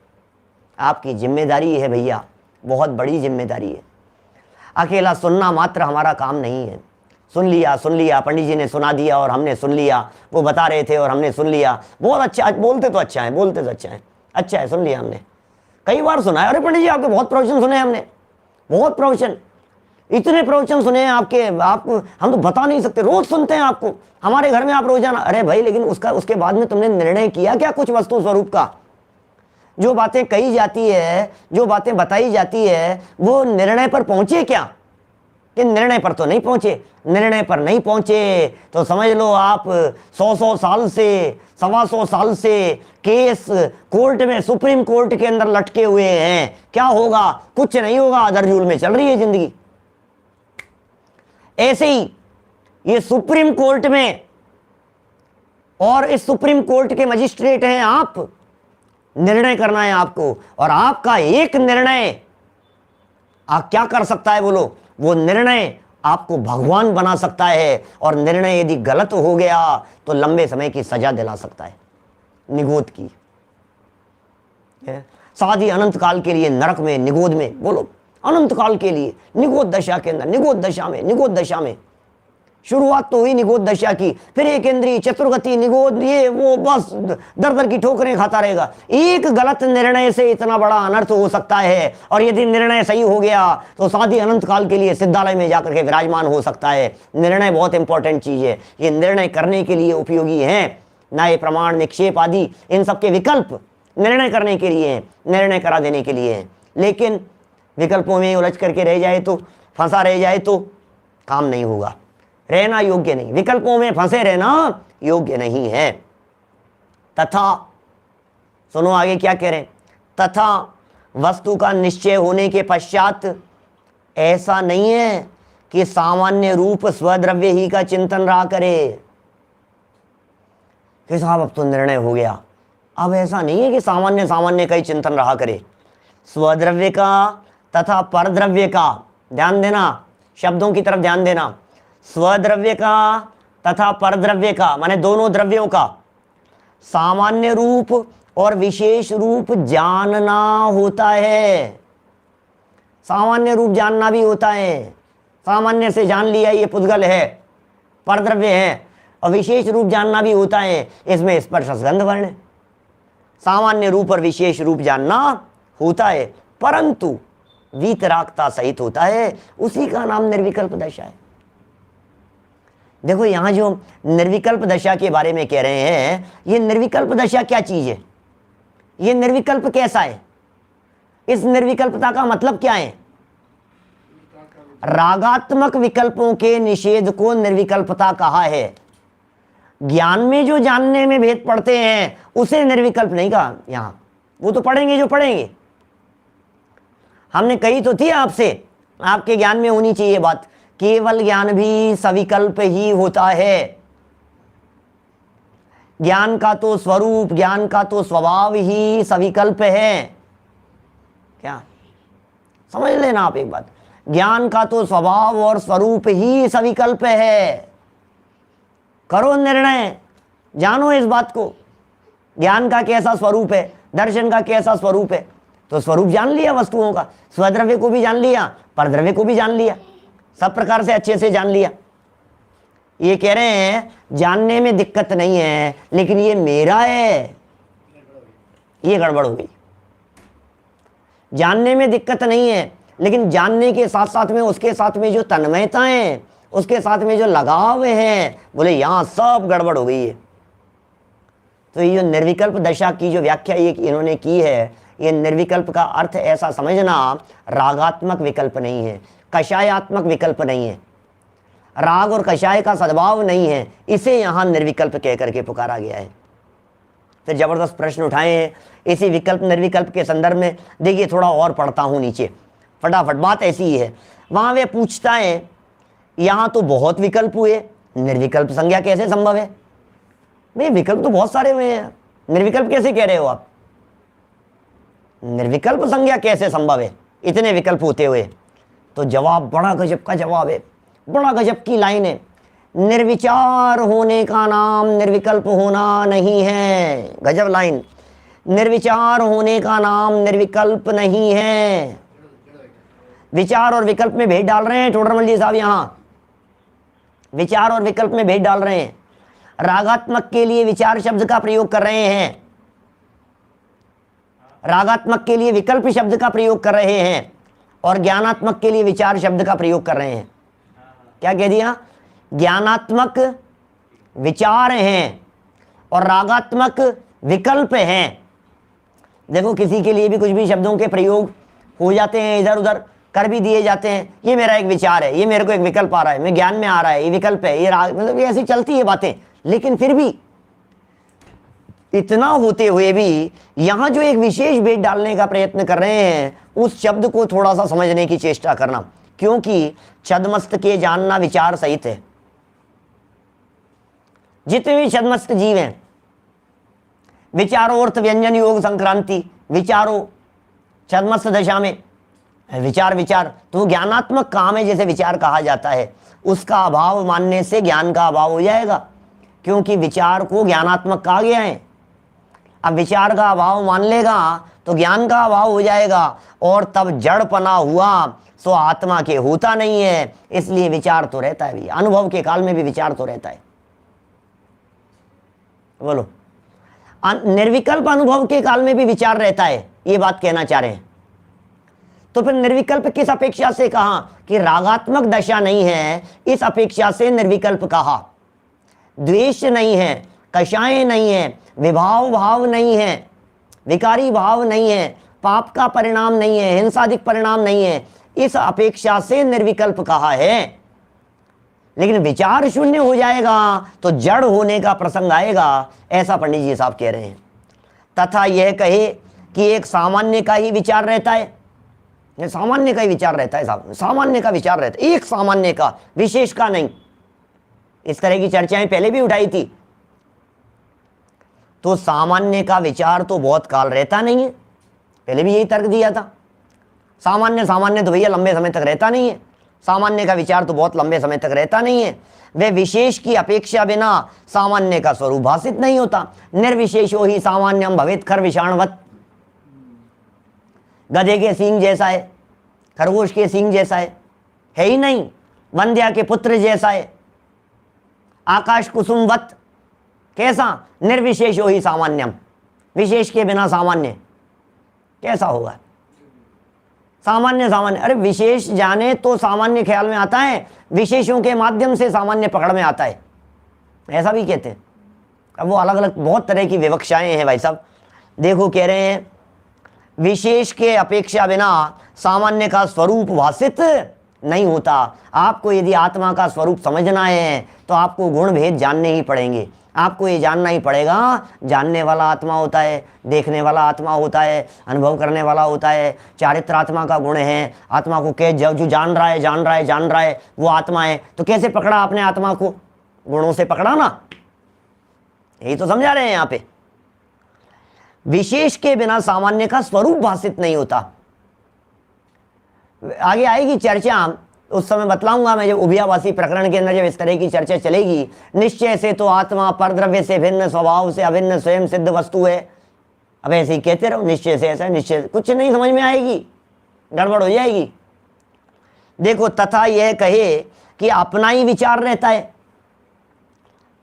आपकी जिम्मेदारी है भैया, बहुत बड़ी जिम्मेदारी है। अकेला सुनना मात्र हमारा काम नहीं है। सुन लिया, पंडित जी ने सुना दिया और हमने सुन लिया, वो बता रहे थे और हमने सुन लिया, बहुत अच्छा, बोलते तो अच्छा है, सुन लिया हमने, कई बार सुना है। अरे पंडित जी आपके बहुत प्रवचन सुने हमने, बहुत प्रवचन, इतने प्रवचन सुने हैं आपके, आपको हम तो बता नहीं सकते, रोज सुनते हैं आपको, हमारे घर में आप रोजाना। अरे भाई, लेकिन उसके बाद में तुमने निर्णय किया क्या कुछ वस्तु स्वरूप का? जो बातें कही जाती है, जो बातें बताई जाती है, वो निर्णय पर पहुंचे क्या? कि निर्णय पर तो नहीं पहुंचे। निर्णय पर नहीं पहुंचे तो समझ लो आप 100 साल से, 125 साल से केस कोर्ट में, सुप्रीम कोर्ट के अंदर लटके हुए हैं। क्या होगा? कुछ नहीं होगा, अदरजूल में चल रही है जिंदगी। ऐसे ही ये सुप्रीम कोर्ट में, और इस सुप्रीम कोर्ट के मजिस्ट्रेट हैं आप, निर्णय करना है आपको, और आपका एक निर्णय आप क्या कर सकता है बोलो? वो निर्णय आपको भगवान बना सकता है, और निर्णय यदि गलत हो गया तो लंबे समय की सजा दिला सकता है, निगोद की, शादी अनंत काल के लिए नरक में, निगोद में, बोलो अनंत काल के लिए, निगोद दशा के अंदर, निगोद दशा में शुरुआत तो हुई निगोद दशा की, फिर एक इंद्रिय चतुर्गति निगोद, ये वो, बस दर दर की ठोकरें खाता रहेगा। एक गलत निर्णय से इतना बड़ा अनर्थ हो सकता है, और यदि निर्णय सही हो गया तो शादी अनंत काल के लिए सिद्धालय में जाकर के विराजमान हो सकता है। निर्णय बहुत इंपॉर्टेंट चीज है, ये निर्णय करने के लिए उपयोगी है, न्याय प्रमाण निक्षेप आदि इन सबके विकल्प निर्णय करने के लिए हैं, निर्णय करा देने के लिए हैं। लेकिन विकल्पों में उलझ करके रह जाए तो, फंसा रह जाए तो काम नहीं होगा, रहना योग्य नहीं, विकल्पों में फंसे रहना योग्य नहीं है। तथा, सुनो आगे क्या कह रहे हैं, तथा वस्तु का निश्चय होने के पश्चात ऐसा नहीं है कि सामान्य रूप स्वद्रव्य ही का चिंतन रहा करे कि साहब अब तो निर्णय हो गया। अब ऐसा नहीं है कि सामान्य का ही चिंतन रहा करे, स्वद्रव्य का तथा परद्रव्य का, ध्यान देना, शब्दों की तरफ ध्यान देना, स्वद्रव्य का तथा परद्रव्य का, माने दोनों द्रव्यों का सामान्य रूप और विशेष रूप जानना होता है। सामान्य रूप जानना भी होता है, सामान्य से जान लिया ये पुद्गल है, परद्रव्य है, और विशेष रूप जानना भी होता है, इसमें स्पर्श गंध वर्ण है। सामान्य रूप और विशेष रूप जानना होता है, परंतु वीतरागता सहित होता है, उसी का नाम निर्विकल्प दशा है। देखो यहां जो निर्विकल्प दशा के बारे में कह रहे हैं, ये निर्विकल्प दशा क्या चीज है, ये निर्विकल्प कैसा है, इस निर्विकल्पता का मतलब क्या है? रागात्मक विकल्पों के निषेध को निर्विकल्पता कहा है। ज्ञान में जो जानने में भेद पड़ते हैं उसे निर्विकल्प नहीं कहा यहां, वो तो पढ़ेंगे जो पढ़ेंगे। हमने कही तो थी आपसे, आपके ज्ञान में होनी चाहिए बात, केवल ज्ञान भी सविकल्प ही होता है। ज्ञान का तो स्वरूप, ज्ञान का तो स्वभाव ही सविकल्प है। क्या समझ लेना आप एक बात, ज्ञान का तो स्वभाव और स्वरूप ही सविकल्प है। करो निर्णय, जानो इस बात को, ज्ञान का कैसा स्वरूप है, दर्शन का कैसा स्वरूप है। तो स्वरूप जान लिया वस्तुओं का, स्वद्रव्य को भी जान लिया, परद्रव्य को भी जान लिया, सब प्रकार से अच्छे से जान लिया। ये कह रहे हैं जानने में दिक्कत नहीं है, लेकिन ये मेरा है, ये गड़बड़ हो गई। जानने में दिक्कत नहीं है, लेकिन जानने के साथ साथ में उसके साथ में जो तन्मयता है, उसके साथ में जो लगाव है, बोले यहां सब गड़बड़ हो गई है। तो ये जो निर्विकल्प दशा की जो व्याख्या ये इन्होंने की है, ये निर्विकल्प का अर्थ ऐसा समझना, रागात्मक विकल्प नहीं है, कषायात्मक विकल्प नहीं है, राग और कषाय का सद्भाव नहीं है, इसे यहां निर्विकल्प कह करके पुकारा गया है। फिर जबरदस्त प्रश्न उठाए हैं इसी विकल्प निर्विकल्प के संदर्भ में। देखिए थोड़ा और पढ़ता हूं नीचे फटाफट, बात ऐसी ही है। वहां वे पूछता है यहां तो बहुत विकल्प हुए, निर्विकल्प संज्ञा कैसे संभव है? भाई विकल्प तो बहुत सारे हुए हैं, निर्विकल्प कैसे कह रहे हो आप? निर्विकल्प संज्ञा कैसे संभव है इतने विकल्प होते हुए? तो जवाब बड़ा गजब का जवाब है, बड़ा गजब की लाइन है। निर्विचार होने का नाम निर्विकल्प होना नहीं है। गजब लाइन। निर्विचार होने का नाम निर्विकल्प नहीं है। विचार और विकल्प में भेद डाल रहे हैं टोडरमल जी साहब, यहां विचार और विकल्प में भेद डाल रहे हैं। रागात्मक के लिए विचार शब्द का प्रयोग कर रहे हैं, रागात्मक के लिए विकल्प शब्द का प्रयोग कर रहे हैं, और ज्ञानात्मक के लिए विचार शब्द का प्रयोग कर रहे हैं। क्या कह दिया? ज्ञानात्मक विचार हैं और रागात्मक विकल्प हैं। देखो किसी के लिए भी कुछ भी शब्दों के प्रयोग हो जाते हैं, इधर उधर कर भी दिए जाते हैं। ये मेरा एक विचार है, ये मेरे को एक विकल्प आ रहा है, मैं ज्ञान में आ रहा है, ये विकल्प है, ये राग, मतलब ये ऐसी चलती है बातें। लेकिन फिर भी इतना होते हुए भी यहां जो एक विशेष भेद डालने का प्रयत्न कर रहे हैं, उस शब्द को थोड़ा सा समझने की चेष्टा करना, क्योंकि छद्मस्त के जानना विचार सहित है। जितने भी छद्मस्त जीव हैं, विचारो अर्थ व्यंजन योग संक्रांति, विचारो छद्मस्त दशा में विचार विचार, तो ज्ञानात्मक काम है जैसे विचार कहा जाता है, उसका अभाव मानने से ज्ञान का अभाव हो जाएगा, क्योंकि विचार को ज्ञानात्मक कहा गया है। अब विचार का अभाव मान लेगा तो ज्ञान का अभाव हो जाएगा, और तब जड़पना हुआ सो आत्मा के होता नहीं है। इसलिए विचार तो रहता है, अनुभव के काल में भी विचार तो रहता है। बोलो, निर्विकल्प अनुभव के काल में भी विचार रहता है, ये बात कहना चाह रहे हैं। तो फिर निर्विकल्प किस अपेक्षा से कहा कि रागात्मक दशा नहीं है, इस अपेक्षा से निर्विकल्प कहा। द्वेष नहीं है, कषाय नहीं है, विभाव भाव नहीं है, विकारी भाव नहीं है, पाप का परिणाम नहीं है, हिंसादिक परिणाम नहीं है, इस अपेक्षा से निर्विकल्प कहा है। लेकिन विचार शून्य हो जाएगा तो जड़ होने का प्रसंग आएगा, ऐसा पंडित जी साहब कह रहे हैं। तथा यह कहे कि एक सामान्य का ही विचार रहता है, सामान्य का ही विचार रहता है साहब, सामान्य का विचार रहता है, एक सामान्य का, विशेष का नहीं। इस तरह की चर्चाएं पहले भी उठाई थी। तो सामान्य का विचार तो बहुत काल रहता नहीं है, पहले भी यही तर्क दिया था। सामान्य सामान्य तो भैया लंबे समय तक रहता नहीं है, सामान्य का विचार तो बहुत लंबे समय तक रहता नहीं है। वे विशेष की अपेक्षा बिना सामान्य का स्वरूप भाषित नहीं होता। निर्विशेषो ही सामान्यम भवेत खर विषाणवत। गधे के सींग जैसा है, खरगोश के सींग जैसा है ही नहीं। वंध्या के पुत्र जैसा है, आकाश कुसुमवत। कैसा? निर्विशेषो ही सामान्यम, विशेष के बिना सामान्य कैसा होगा? सामान्य सामान्य, अरे विशेष जाने तो सामान्य ख्याल में आता है, विशेषों के माध्यम से सामान्य पकड़ में आता है, ऐसा भी कहते हैं। अब वो अलग अलग बहुत तरह की विवक्षाएं हैं भाई साहब। देखो कह रहे हैं विशेष के अपेक्षा बिना सामान्य का स्वरूप भाषित नहीं होता। आपको यदि आत्मा का स्वरूप समझना है तो आपको गुण भेद जानने ही पड़ेंगे। आपको ये जानना ही पड़ेगा, जानने वाला आत्मा होता है, देखने वाला आत्मा होता है, अनुभव करने वाला होता है, चारित्र आत्मा का गुण है। आत्मा को के जो जान रहा है जान रहा है जान रहा है वो आत्मा है। तो कैसे पकड़ा आपने आत्मा को? गुणों से पकड़ा ना, यही तो समझा रहे हैं यहाँ पे। विशेष के बिना सामान्य का स्वरूप भाषित नहीं होता। आगे आएगी चर्चा, उस समय बतलाऊंगा मैं, जब उभयावासी प्रकरण के अंदर जब इस तरह की चर्चा चलेगी। निश्चय से तो आत्मा परद्रव्य से भिन्न, स्वभाव से अभिन्न, स्वयं सिद्ध वस्तु है। अब ऐसे ही कहते रहो, निश्चय से ऐसा, निश्चय कुछ नहीं समझ में आएगी, गड़बड़ हो जाएगी। देखो, तथा यह कहे कि अपना ही विचार रहता है,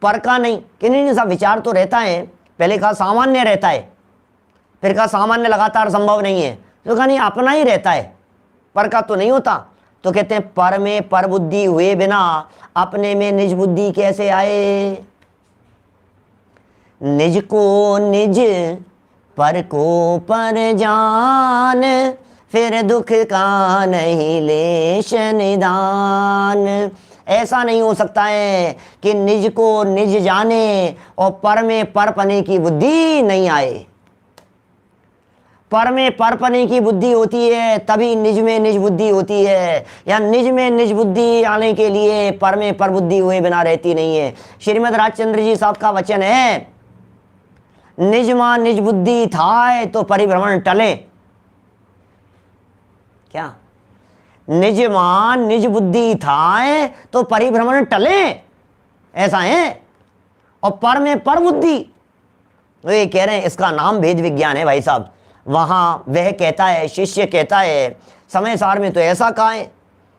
पर का नहीं। कि नहीं साहब, विचार तो रहता है, पहले कहा सामान्य रहता है, फिर कहा सामान्य लगातार संभव नहीं है, तो कहा नहीं अपना ही रहता है, पर का तो नहीं होता। तो कहते हैं पर में पर बुद्धि हुए बिना अपने में निज बुद्धि कैसे आए? निज को निज पर को पर जान, फिर दुख का नहीं लेश निदान। ऐसा नहीं हो सकता है कि निज को निज जाने और पर में पर पने की बुद्धि नहीं आए। पर में परपने की बुद्धि होती है, तभी निज में निज बुद्धि होती है, या निज में निज बुद्धि आने के लिए पर में पर बुद्धि हुए बिना रहती नहीं है। श्रीमद राजचंद्र जी साहब का वचन है, निज मां निज बुद्धि थाए तो परिभ्रमण टले। क्या? निज मां निज बुद्धि थाए तो परिभ्रमण टले, ऐसा है। और पर में पर बुद्धि, तो ये कह रहे हैं इसका नाम भेद विज्ञान है भाई साहब। वहां वह कहता है, शिष्य कहता है, समय सार में तो ऐसा कहा है,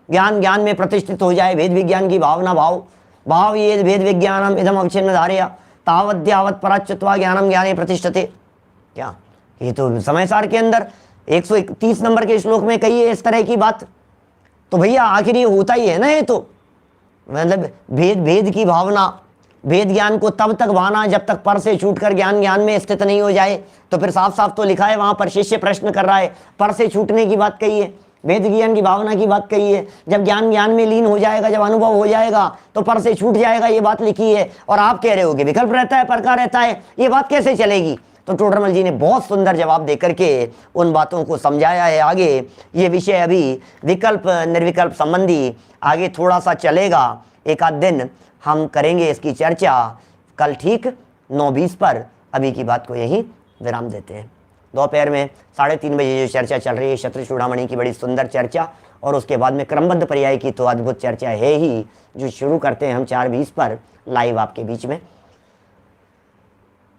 ज्ञान ज्ञान में प्रतिष्ठित हो जाए, भेद विज्ञान की भावना भाव भाव ये भेद विज्ञानम इदम अवच्छिन्न धारया तावद्यावत पराच्युत्वा ज्ञानम ज्ञाने प्रतिष्ठते। क्या? ये तो समय सार के अंदर 131 नंबर के श्लोक में कही है इस तरह की बात। तो भैया आखिर ये होता ही है ना, ये तो मतलब भेद भेद की भावना, भेद ज्ञान को तब तक भाना जब तक पर से छूटकर ज्ञान ज्ञान में स्थित नहीं हो जाए। तो फिर साफ साफ तो लिखा है वहां पर, शिष्य प्रश्न कर रहा है, पर से छूटने की बात कही है, भेद ज्ञान की भावना की बात कही है। जब ज्ञान ज्ञान में लीन हो जाएगा, जब अनुभव हो जाएगा तो पर से छूट जाएगा, ये बात लिखी है। और आप कह रहे हो कि विकल्प रहता है, परका रहता है, ये बात कैसे चलेगी? तो टोडरमल जी ने बहुत सुंदर जवाब देकर के उन बातों को समझाया है। आगे ये विषय अभी विकल्प निर्विकल्प संबंधी आगे थोड़ा सा चलेगा, एक आध दिन हम करेंगे इसकी चर्चा कल ठीक 9:20 पर। अभी की बात को यही विराम देते हैं। दोपहर में 3:30 बजे जो चर्चा चल रही है शत्रु चूड़ामणि की, बड़ी सुंदर चर्चा, और उसके बाद में क्रमबद्ध पर्याय की तो अद्भुत चर्चा है ही, जो शुरू करते हैं हम 4:20 पर लाइव आपके बीच में,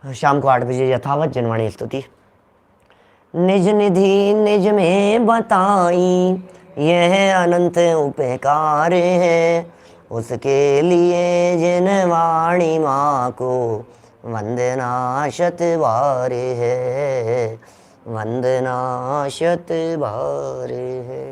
शाम को 8 बजे यथावत जनवाणी स्तुति। निज निधि निज में बताई, यह अनंत उपकार है, उसके लिए जिन वाणी माँ को वंदना शत बार है, वंदना शत बार है।